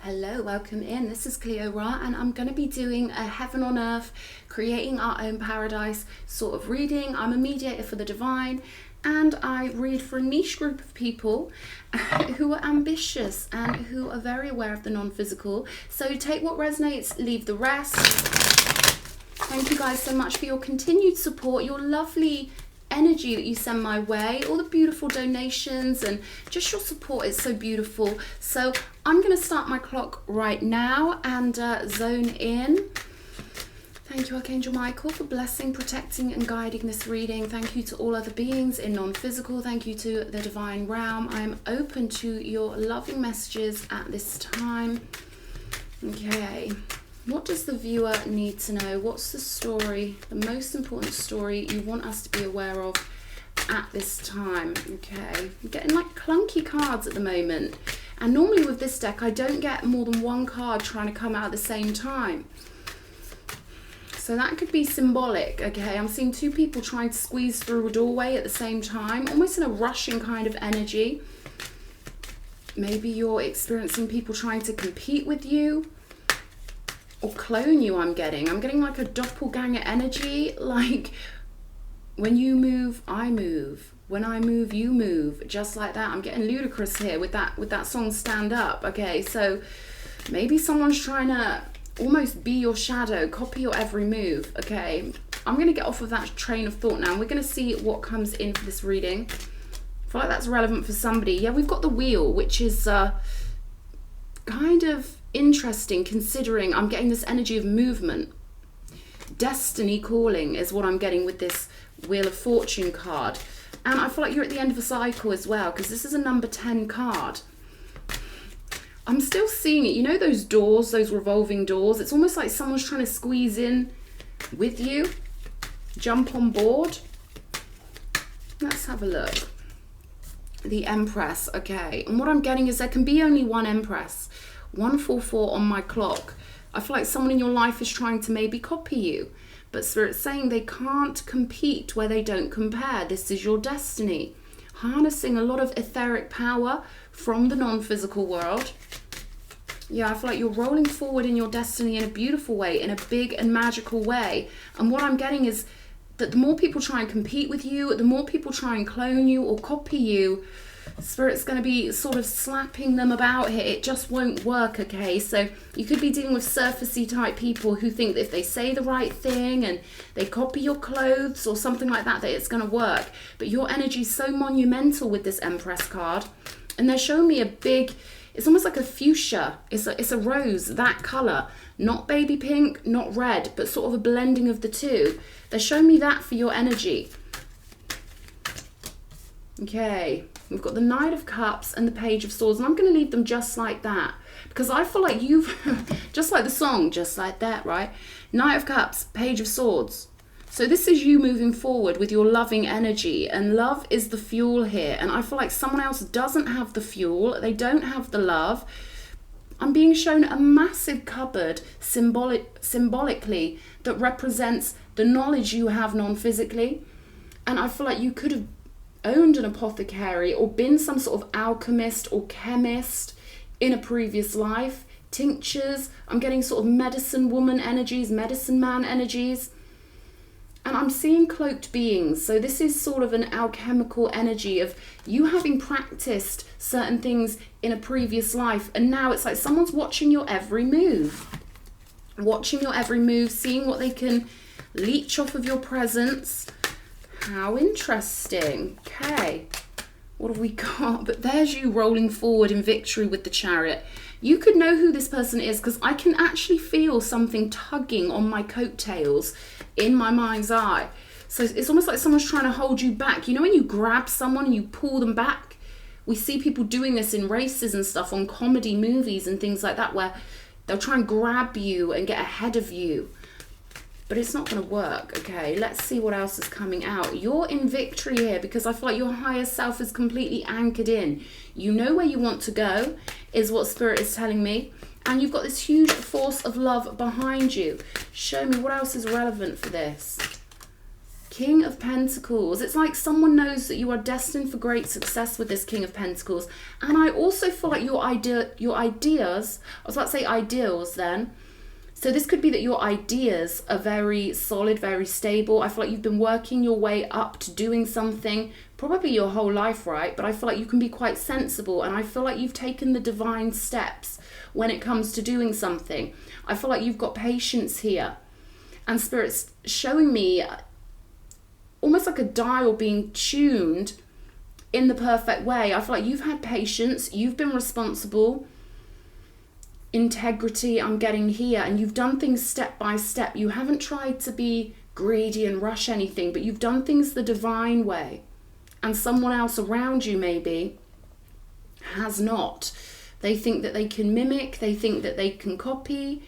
Hello, welcome in. This is Cleo Ra, and I'm going to be doing a heaven on earth, creating our own paradise sort of reading. I'm a mediator for the divine, and I read for a niche group of people who are ambitious and who are very aware of the non-physical. So take what resonates, leave the rest. Thank you guys so much for your continued support, your lovely energy that you send my way, all the beautiful donations, and just your support is so beautiful. So I'm going to start my clock right now and zone in. Thank you, Archangel Michael, for blessing, protecting and guiding this reading. Thank you to all other beings in non-physical. Thank you to the divine realm. I am open to your loving messages at this time. Okay. What does the viewer need to know? What's the story, the most important story you want us to be aware of at this time? Okay, I'm getting like clunky cards at the moment. And normally with this deck, I don't get more than one card trying to come out at the same time. So that could be symbolic, okay? I'm seeing two people trying to squeeze through a doorway at the same time, almost in a rushing kind of energy. Maybe you're experiencing people trying to compete with you. Or clone you. I'm getting like a doppelganger energy, like when you move I move, when I move you move, just like that. I'm getting ludicrous here with that song Stand Up. Okay, so maybe someone's trying to almost be your shadow, copy your every move. Okay, I'm going to get off of that train of thought now. We're going to see what comes in for this reading. I feel like that's relevant for somebody. Yeah, we've got the Wheel, which is kind of interesting considering I'm getting this energy of movement. Destiny calling is what I'm getting with this Wheel of Fortune card. And I feel like you're at the end of a cycle as well, because this is a number 10 card. I'm still seeing it. You know those doors, those revolving doors? It's almost like someone's trying to squeeze in with you. Jump on board. Let's have a look. The Empress, okay. And what I'm getting is there can be only one Empress. 144 on my clock. I feel like someone in your life is trying to maybe copy you, but Spirit's saying they can't compete where they don't compare. This is your destiny. Harnessing a lot of etheric power from the non-physical world. Yeah, I feel like you're rolling forward in your destiny in a beautiful way, in a big and magical way. And what I'm getting is that the more people try and compete with you, the more people try and clone you or copy you, Spirit's going to be sort of slapping them about here. It just won't work, okay? So you could be dealing with surfacey type people who think that if they say the right thing and they copy your clothes or something like that, that it's going to work. But your energy is so monumental with this Empress card. And they're showing me a big, it's almost like a fuchsia. It's a rose, that colour. Not baby pink, not red, but sort of a blending of the two. They're showing me that for your energy. Okay. We've got the Knight of Cups and the Page of Swords, and I'm going to leave them just like that because I feel like you've, just like the song, just like that, right? Knight of Cups, Page of Swords. So this is you moving forward with your loving energy, and love is the fuel here. And I feel like someone else doesn't have the fuel, they don't have the love. I'm being shown a massive cupboard symbolically that represents the knowledge you have non-physically. And I feel like you could have owned an apothecary or been some sort of alchemist or chemist in a previous life. Tinctures, I'm getting sort of medicine woman energies, medicine man energies. And I'm seeing cloaked beings. So this is sort of an alchemical energy of you having practiced certain things in a previous life. And now it's like someone's watching your every move. Watching your every move, seeing what they can leech off of your presence. How interesting. Okay, what have we got? But there's you rolling forward in victory with the Chariot. You could know who this person is because I can actually feel something tugging on my coattails in my mind's eye. So it's almost like someone's trying to hold you back. You know when you grab someone and you pull them back? We see people doing this in races and stuff on comedy movies and things like that where they'll try and grab you and get ahead of you. But it's not going to work, okay? Let's see what else is coming out. You're in victory here because I feel like your higher self is completely anchored in. You know where you want to go, is what Spirit is telling me. And you've got this huge force of love behind you. Show me what else is relevant for this. King of Pentacles. It's like someone knows that you are destined for great success with this King of Pentacles. And I also feel like your ideas, I was about to say ideals then. So this could be that your ideas are very solid, very stable. I feel like you've been working your way up to doing something, probably your whole life, right? But I feel like you can be quite sensible, and I feel like you've taken the divine steps when it comes to doing something. I feel like you've got patience here. And Spirit's showing me almost like a dial being tuned in the perfect way. I feel like you've had patience, you've been responsible, integrity I'm getting here, and you've done things step by step. You haven't tried to be greedy and rush anything, but you've done things the divine way. And someone else around you maybe has not. They think that they can mimic, they think that they can copy.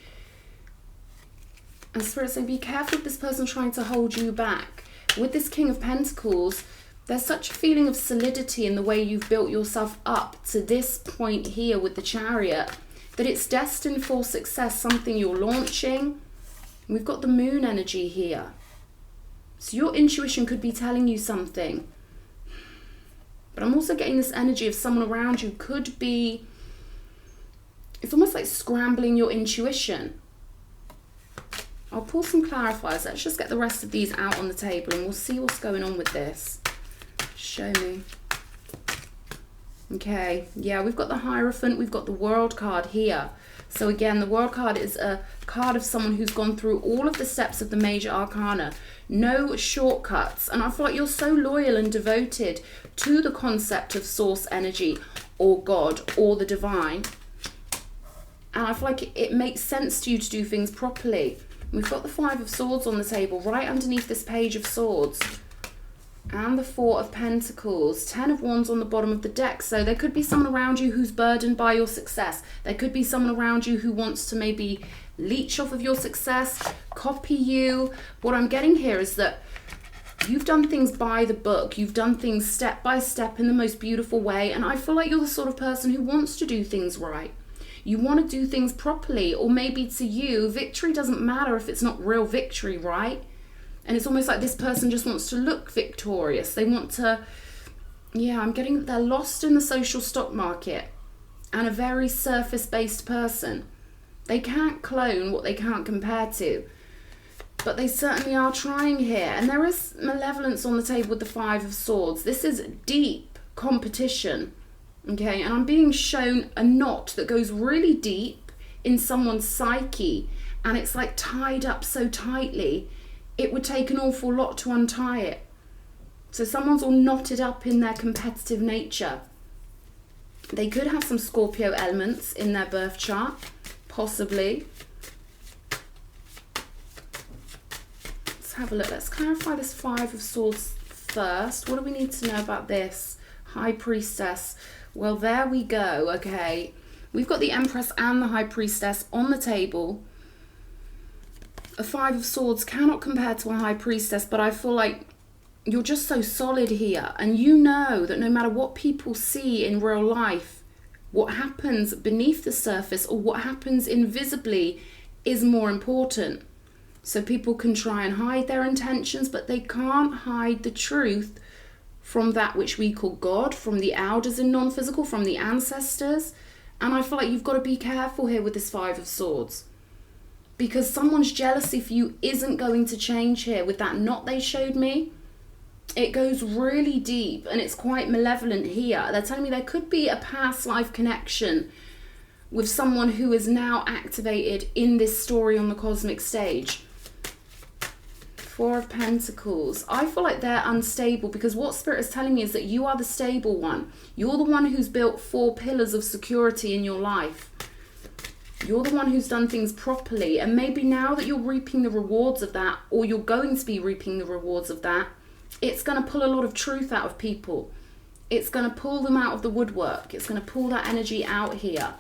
And Spirit saying, be careful of this person trying to hold you back. With this King of Pentacles, there's such a feeling of solidity in the way you've built yourself up to this point here with the Chariot, that it's destined for success, something you're launching. We've got the Moon energy here. So your intuition could be telling you something. But I'm also getting this energy of someone around you could be, it's almost like scrambling your intuition. I'll pull some clarifiers. Let's just get the rest of these out on the table and we'll see what's going on with this. Show me. Okay, yeah, we've got the Hierophant, we've got the World card here. So again, the World card is a card of someone who's gone through all of the steps of the major arcana. No shortcuts. And I feel like you're so loyal and devoted to the concept of source energy or God or the divine. And I feel like it makes sense to you to do things properly. We've got the Five of Swords on the table right underneath this Page of Swords. And the Four of Pentacles. 10 of Wands on the bottom of the deck. So there could be someone around you who's burdened by your success. There could be someone around you who wants to maybe leech off of your success, copy you. What I'm getting here is that you've done things by the book. You've done things step by step in the most beautiful way. And I feel like you're the sort of person who wants to do things right. You want to do things properly, or maybe to you, victory doesn't matter if it's not real victory, right? And it's almost like this person just wants to look victorious. They want to, yeah, I'm getting that they're lost in the social stock market and a very surface-based person. They can't clone what they can't compare to, but they certainly are trying here. And there is malevolence on the table with the Five of Swords. This is deep competition. Okay, and I'm being shown a knot that goes really deep in someone's psyche, and it's like tied up so tightly, it would take an awful lot to untie it. So someone's all knotted up in their competitive nature. They could have some Scorpio elements in their birth chart, possibly. Let's have a look. Let's clarify this Five of Swords first. What do we need to know about this? High Priestess. Well, there we go. Okay, we've got the Empress and the High Priestess on the table. A Five of Swords cannot compare to a High Priestess, but I feel like you're just so solid here, and you know that no matter what people see in real life, what happens beneath the surface or what happens invisibly is more important. So people can try and hide their intentions, but they can't hide the truth from that which we call God, from the elders in non-physical, from the ancestors. And I feel like you've got to be careful here with this Five of Swords, because someone's jealousy for you isn't going to change here. With that knot they showed me, it goes really deep and it's quite malevolent here. They're telling me there could be a past life connection with someone who is now activated in this story on the cosmic stage. Four of Pentacles. I feel like they're unstable, because what Spirit is telling me is that you are the stable one. You're the one who's built 4 pillars of security in your life. You're the one who's done things properly, and maybe now that you're reaping the rewards of that, or you're going to be reaping the rewards of that, it's going to pull a lot of truth out of people. It's going to pull them out of the woodwork. It's going to pull that energy out here.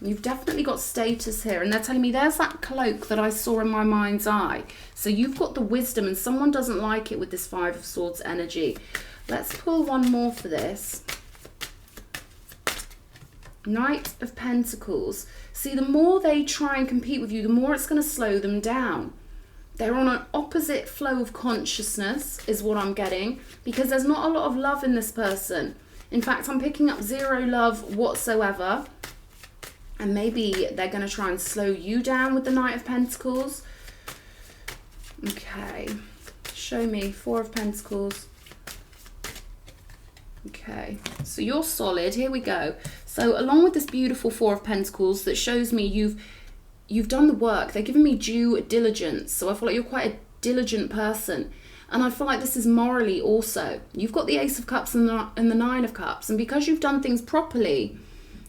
You've definitely got status here, and they're telling me there's that cloak that I saw in my mind's eye. So you've got the wisdom, and someone doesn't like it with this Five of Swords energy. Let's pull one more for this. Knight of Pentacles. See, the more they try and compete with you, the more it's going to slow them down. They're on an opposite flow of consciousness is what I'm getting, because there's not a lot of love in this person. In fact, I'm picking up zero love whatsoever. And maybe they're going to try and slow you down with the Knight of Pentacles. Okay. Show me. Four of Pentacles. Okay. So you're solid. Here we go. So along with this beautiful Four of Pentacles that shows me you've done the work. They're giving me due diligence. So I feel like you're quite a diligent person. And I feel like this is morally also. You've got the Ace of Cups and the Nine of Cups. And because you've done things properly,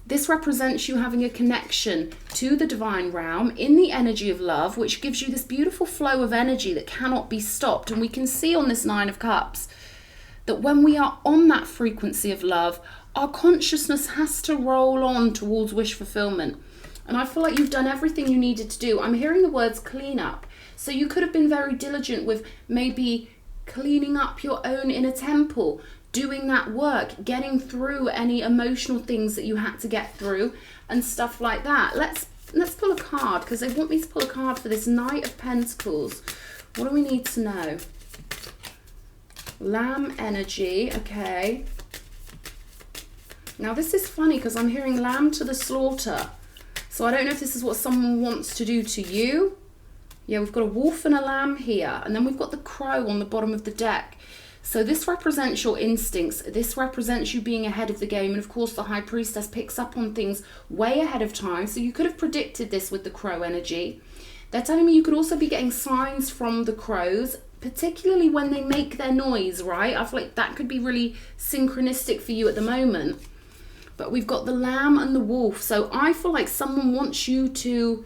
this represents you having a connection to the divine realm in the energy of love, which gives you this beautiful flow of energy that cannot be stopped. And we can see on this Nine of Cups that when we are on that frequency of love, our consciousness has to roll on towards wish fulfillment. And I feel like you've done everything you needed to do. I'm hearing the words clean up. So you could have been very diligent with maybe cleaning up your own inner temple, doing that work, getting through any emotional things that you had to get through and stuff like that. Let's pull a card, because they want me to pull a card for this Knight of Pentacles. What do we need to know? Lamb energy, okay. Now this is funny because I'm hearing lamb to the slaughter. So I don't know if this is what someone wants to do to you. Yeah, we've got a wolf and a lamb here. And then we've got the crow on the bottom of the deck. So this represents your instincts. This represents you being ahead of the game. And of course, the High Priestess picks up on things way ahead of time. So you could have predicted this with the crow energy. They're telling me you could also be getting signs from the crows, particularly when they make their noise, right? I feel like that could be really synchronistic for you at the moment. But we've got the lamb and the wolf. So I feel like someone wants you to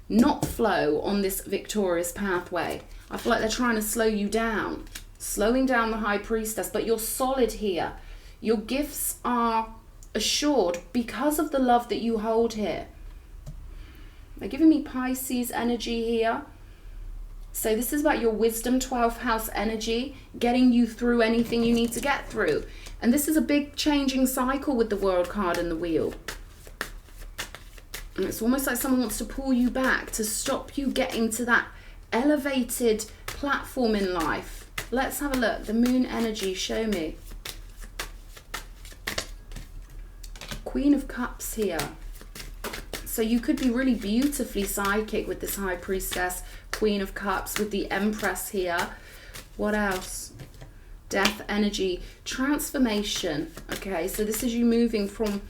not flow on this victorious pathway. I feel like they're trying to slow you down, slowing down the High Priestess, but you're solid here. Your gifts are assured because of the love that you hold here. They're giving me Pisces energy here. So this is about your wisdom, 12th house energy, getting you through anything you need to get through. And this is a big changing cycle with the World card and the Wheel. And it's almost like someone wants to pull you back to stop you getting to that elevated platform in life. Let's have a look. The Moon energy, show me. Queen of Cups here. So you could be really beautifully psychic with this High Priestess, Queen of Cups, with the Empress here. What else? Death energy, transformation. Okay, so this is you moving from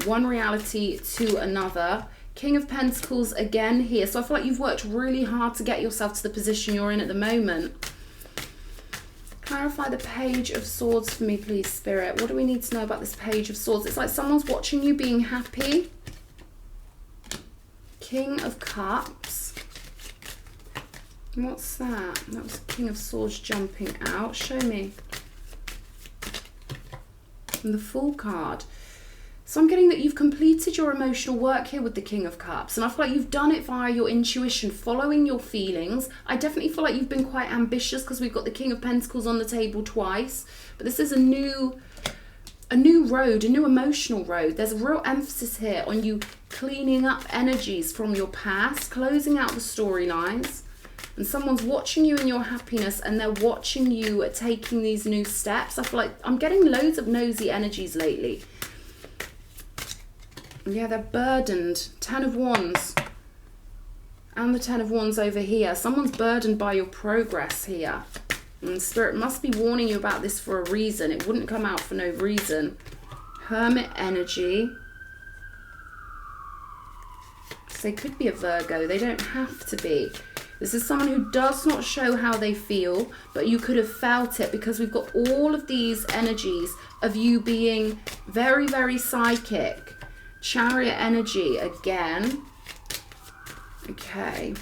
one reality to another. King of Pentacles again here. So I feel like you've worked really hard to get yourself to the position you're in at the moment. Clarify the Page of Swords for me, please, Spirit. What do we need to know about this Page of Swords? It's like someone's watching you being happy. King of Cups. What's that? That was King of Swords jumping out. Show me. And the Fool card. So I'm getting that you've completed your emotional work here with the King of Cups. And I feel like you've done it via your intuition, following your feelings. I definitely feel like you've been quite ambitious because we've got the King of Pentacles on the table twice. But this is a new road, a new emotional road. There's a real emphasis here on you cleaning up energies from your past, closing out the storylines. And someone's watching you in your happiness and they're watching you taking these new steps. I feel like I'm getting loads of nosy energies lately. Yeah, they're burdened. 10 of Wands. And the 10 of Wands over here. Someone's burdened by your progress here. And Spirit must be warning you about this for a reason. It wouldn't come out for no reason. Hermit energy. So they could be a Virgo. They don't have to be. This is someone who does not show how they feel, but you could have felt it because we've got all of these energies of you being very, very psychic. Chariot energy again. Okay.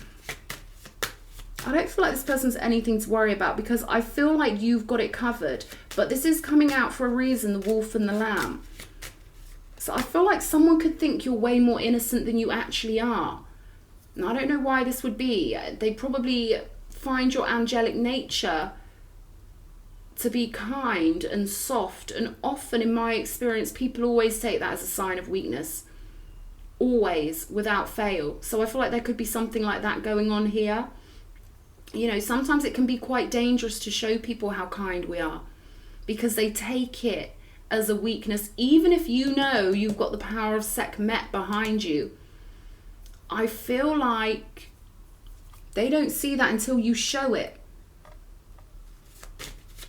I don't feel like this person's anything to worry about because I feel like you've got it covered. But this is coming out for a reason, the wolf and the lamb. So I feel like someone could think you're way more innocent than you actually are. And I don't know why this would be. They probably find your angelic nature to be kind and soft. And often, in my experience, people always take that as a sign of weakness. Always, without fail. So I feel like there could be something like that going on here. you know, sometimes it can be quite dangerous to show people how kind we are, because they take it as a weakness, even if you know you've got the power of Sekhmet behind you. I feel like they don't see that until you show it.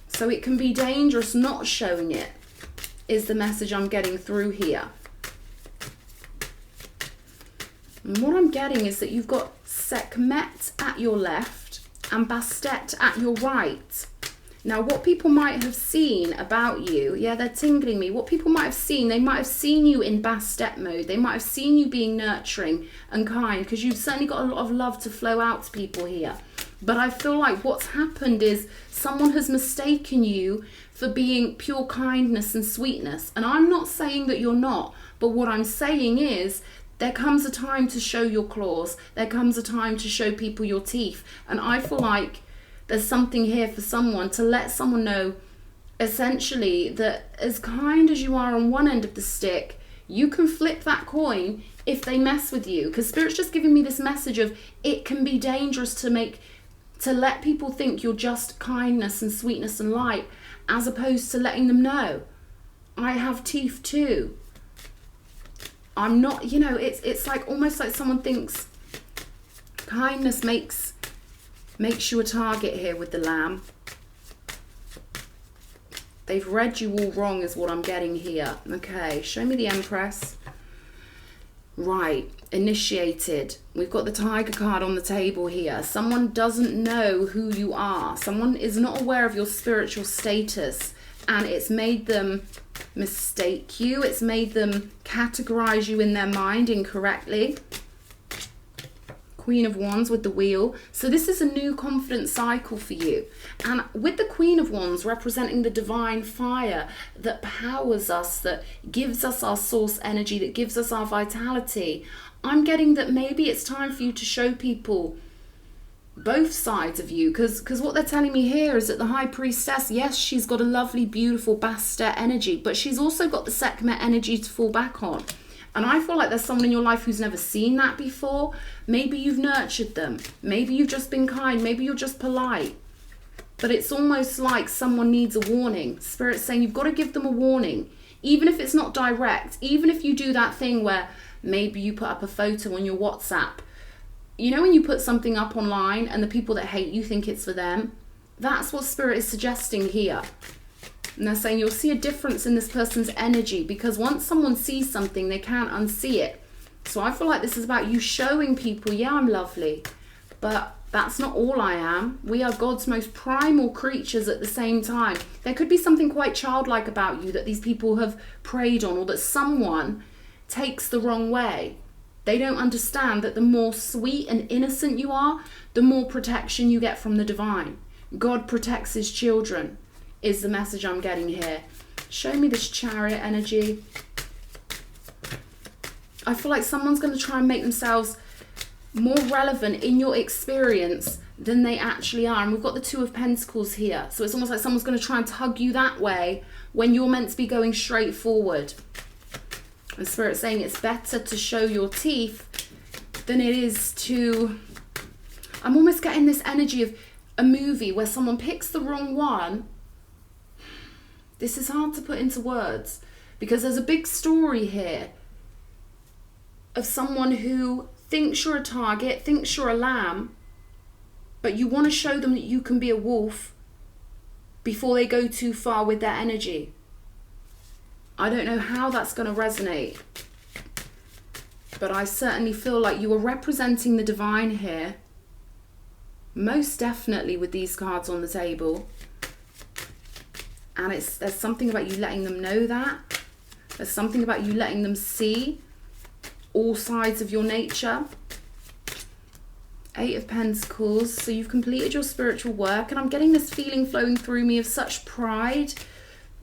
So it can be dangerous not showing it, is the message I'm getting through here. And what I'm getting is that you've got Sekhmet at your left and Bastet at your right. Now, what people might have seen about you, yeah, they're tingling me. What people might have seen, they might have seen you in Bastet mode. They might have seen you being nurturing and kind, because you've certainly got a lot of love to flow out to people here. But I feel like what's happened is someone has mistaken you for being pure kindness and sweetness. And I'm not saying that you're not, but what I'm saying is there comes a time to show your claws. There comes a time to show people your teeth. And I feel like there's something here for someone to let someone know, essentially, that as kind as you are on one end of the stick, you can flip that coin if they mess with you. Because Spirit's just giving me this message of it can be dangerous to let people think you're just kindness and sweetness and light, as opposed to letting them know, I have teeth too. I'm not, you know, it's like almost like someone thinks kindness makes you a target here with the Lamb. They've read you all wrong is what I'm getting here. Okay, show me the Empress. Right, initiated. We've got the Tiger card on the table here. Someone doesn't know who you are. Someone is not aware of your spiritual status, and it's made them mistake you. It's made them categorize you in their mind incorrectly. Queen of Wands with the wheel. So this is a new confidence cycle for you. And with the Queen of Wands representing the divine fire that powers us, that gives us our source energy, that gives us our vitality, I'm getting that maybe it's time for you to show people both sides of you, because what they're telling me here is that the High Priestess, yes, she's got a lovely, beautiful Bastet energy, but she's also got the Sekhmet energy to fall back on. And I feel like there's someone in your life who's never seen that before. Maybe you've nurtured them. Maybe you've just been kind. Maybe you're just polite. But it's almost like someone needs a warning. Spirit's saying you've got to give them a warning. Even if it's not direct. Even if you do that thing where maybe you put up a photo on your WhatsApp. You know when you put something up online and the people that hate you think it's for them? That's what Spirit is suggesting here. And they're saying you'll see a difference in this person's energy, because once someone sees something, they can't unsee it. So I feel like this is about you showing people, yeah, I'm lovely, but that's not all I am. We are God's most primal creatures at the same time. There could be something quite childlike about you that these people have preyed on, or that someone takes the wrong way. They don't understand that the more sweet and innocent you are, the more protection you get from the divine. God protects his children, is the message I'm getting here. Show me this Chariot energy. I feel like someone's going to try and make themselves more relevant in your experience than they actually are. And we've got the Two of Pentacles here. So it's almost like someone's going to try and tug you that way when you're meant to be going straight forward. And Spirit's saying it's better to show your teeth than it is to... I'm almost getting this energy of a movie where someone picks the wrong one. This is hard to put into words, because there's a big story here of someone who thinks you're a target, thinks you're a lamb, but you want to show them that you can be a wolf before they go too far with their energy. I don't know how that's going to resonate, but I certainly feel like you are representing the divine here, most definitely with these cards on the table. And there's something about you letting them know that. There's something about you letting them see all sides of your nature. Eight of Pentacles. So you've completed your spiritual work. And I'm getting this feeling flowing through me of such pride.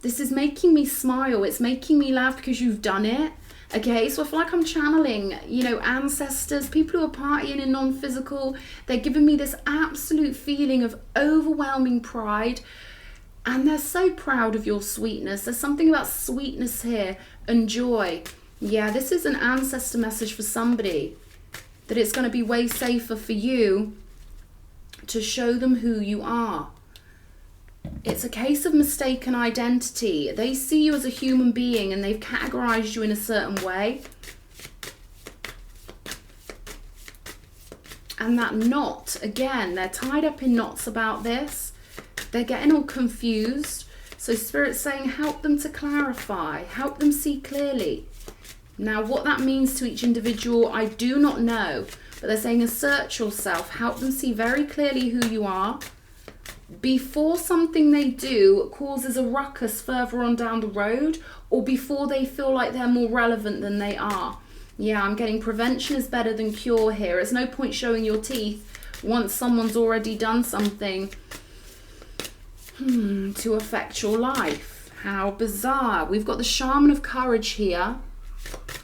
This is making me smile. It's making me laugh because you've done it. Okay, so I feel like I'm channeling, you know, ancestors, people who are partying in non-physical. They're giving me this absolute feeling of overwhelming pride. And they're so proud of your sweetness. There's something about sweetness here and joy. Yeah, this is an ancestor message for somebody. That it's going to be way safer for you to show them who you are. It's a case of mistaken identity. They see you as a human being and they've categorized you in a certain way. And that knot, again, they're tied up in knots about this. They're getting all confused. So Spirit's saying help them to clarify, help them see clearly. Now what that means to each individual, I do not know. But they're saying assert yourself, help them see very clearly who you are. Before something they do causes a ruckus further on down the road, or before they feel like they're more relevant than they are. Yeah, I'm getting prevention is better than cure here. There's no point showing your teeth once someone's already done something to affect your life. How bizarre. We've got the Shaman of Courage here.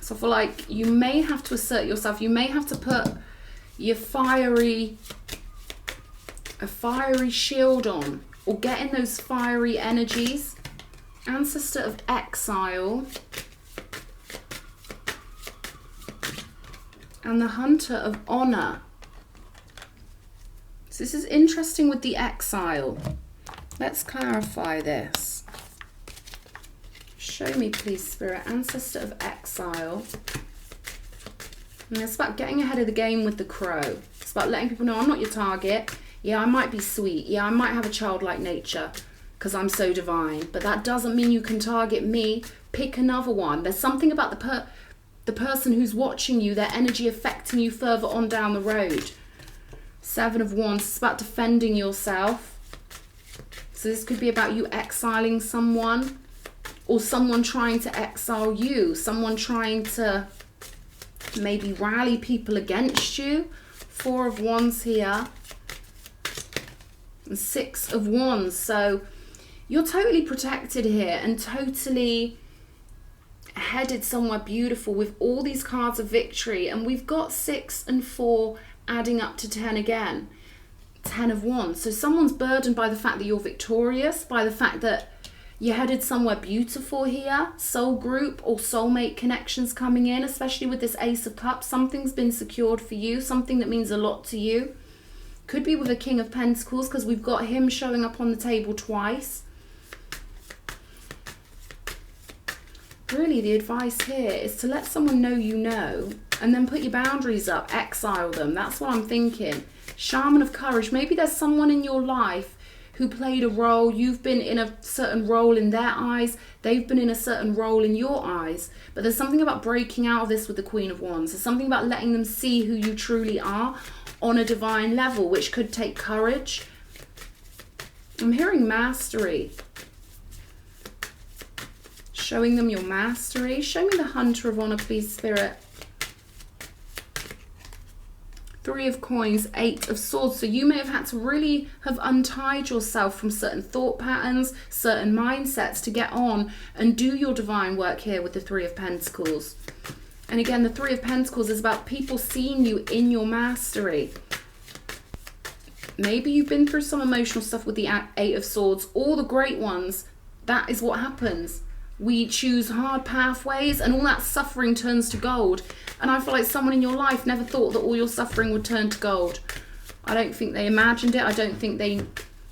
So I feel like you may have to assert yourself. You may have to put your fiery shield on, or get in those fiery energies. Ancestor of Exile. And the Hunter of Honor. So this is interesting with the Exile. Let's clarify this. Show me, please, Spirit. Ancestor of Exile. And it's about getting ahead of the game with the Crow. It's about letting people know I'm not your target. Yeah, I might be sweet. Yeah, I might have a childlike nature because I'm so divine. But that doesn't mean you can target me. Pick another one. There's something about the person who's watching you, their energy affecting you further on down the road. Seven of Wands. It's about defending yourself. So this could be about you exiling someone, or someone trying to exile you, someone trying to maybe rally people against you. Four of Wands here. And Six of Wands. So you're totally protected here and totally headed somewhere beautiful with all these cards of victory. And we've got 6 and 4 adding up to 10 again. 10 of Wands. So someone's burdened by the fact that you're victorious, by the fact that you're headed somewhere beautiful here. Soul group or soulmate connections coming in, especially with this Ace of Cups. Something's been secured for you, something that means a lot to you. Could be with a King of Pentacles, because we've got him showing up on the table twice. Really, the advice here is to let someone know you know, and then put your boundaries up, exile them. That's what I'm thinking. Shaman of Courage. Maybe there's someone in your life who played a role. You've been in a certain role in their eyes. They've been in a certain role in your eyes. But there's something about breaking out of this with the Queen of Wands. There's something about letting them see who you truly are on a divine level, which could take courage. I'm hearing mastery. Showing them your mastery. Show me the Hunter of Honor, please, Spirit. 3 of Coins, 8 of Swords. So you may have had to really have untied yourself from certain thought patterns, certain mindsets to get on and do your divine work here with the 3 of Pentacles. And again, the 3 of Pentacles is about people seeing you in your mastery. Maybe you've been through some emotional stuff with the 8 of Swords. All the great ones, that is what happens. We choose hard pathways and all that suffering turns to gold. And I feel like someone in your life never thought that all your suffering would turn to gold. I don't think they imagined it. I don't think they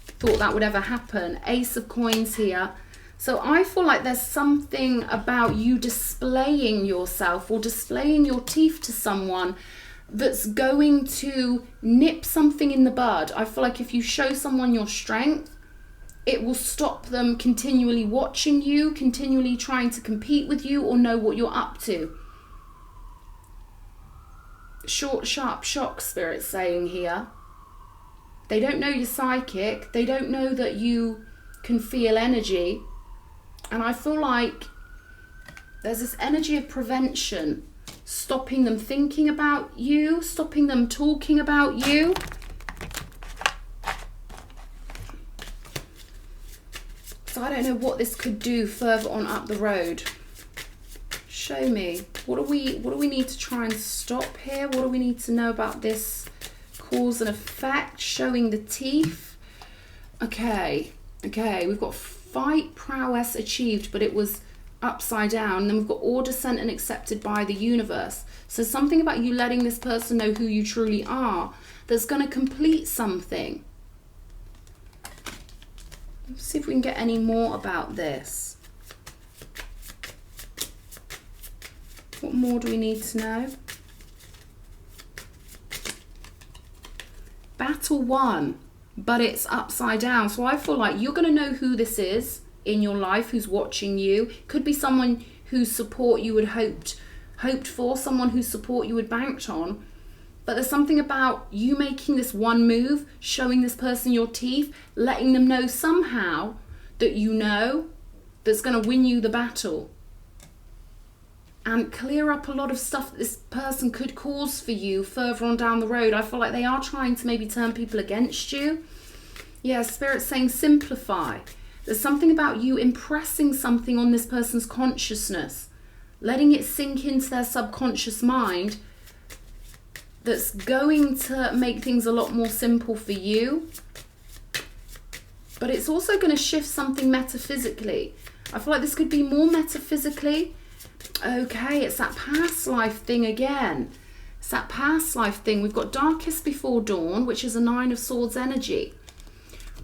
thought that would ever happen. Ace of Coins here. So I feel like there's something about you displaying yourself or displaying your teeth to someone that's going to nip something in the bud. I feel like if you show someone your strength, it will stop them continually watching you, continually trying to compete with you or know what you're up to. Short, sharp shock, Spirit's saying here. They don't know you're psychic. They don't know that you can feel energy. And I feel like there's this energy of prevention, stopping them thinking about you, stopping them talking about you. So I don't know what this could do further on up the road. Show me. What do we need to try and stop here? What do we need to know about this cause and effect? Showing the teeth. Okay. We've got fight, prowess achieved, but it was upside down. And then we've got order sent and accepted by the universe. So something about you letting this person know who you truly are that's going to complete something. Let's see if we can get any more about this. What more do we need to know? Battle won, but it's upside down. So I feel like you're going to know who this is in your life, who's watching you. Could be someone whose support you had hoped for, someone whose support you had banked on. But there's something about you making this one move, showing this person your teeth, letting them know somehow that you know, that's going to win you the battle. And clear up a lot of stuff that this person could cause for you further on down the road. I feel like they are trying to maybe turn people against you. Yeah, Spirit's saying simplify. There's something about you impressing something on this person's consciousness, letting it sink into their subconscious mind, that's going to make things a lot more simple for you. But it's also going to shift something metaphysically. I feel like this could be more metaphysically. Okay, it's that past life thing again. It's that past life thing. We've got Darkest Before Dawn, which is a 9 of Swords energy.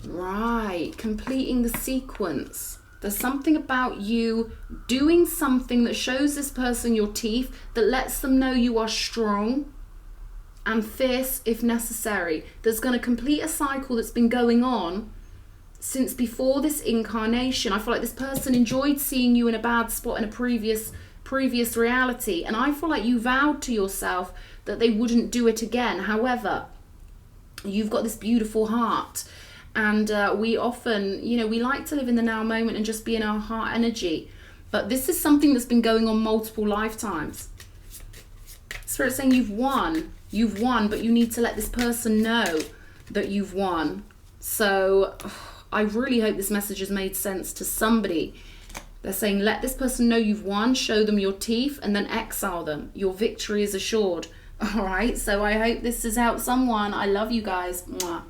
Right, completing the sequence. There's something about you doing something that shows this person your teeth, that lets them know you are strong and fierce if necessary. That's going to complete a cycle that's been going on since before this incarnation. I feel like this person enjoyed seeing you in a bad spot in a previous reality, and I feel like you vowed to yourself that they wouldn't do it again. However, you've got this beautiful heart, and we often, you know, we like to live in the now moment and just be in our heart energy, but this is something that's been going on multiple lifetimes. Spirit's saying you've won, but you need to let this person know that you've won. So I really hope this message has made sense to somebody. They're saying let this person know you've won, show them your teeth, and then exile them. Your victory is assured. All right, so I hope this has helped someone. I love you guys. Mwah.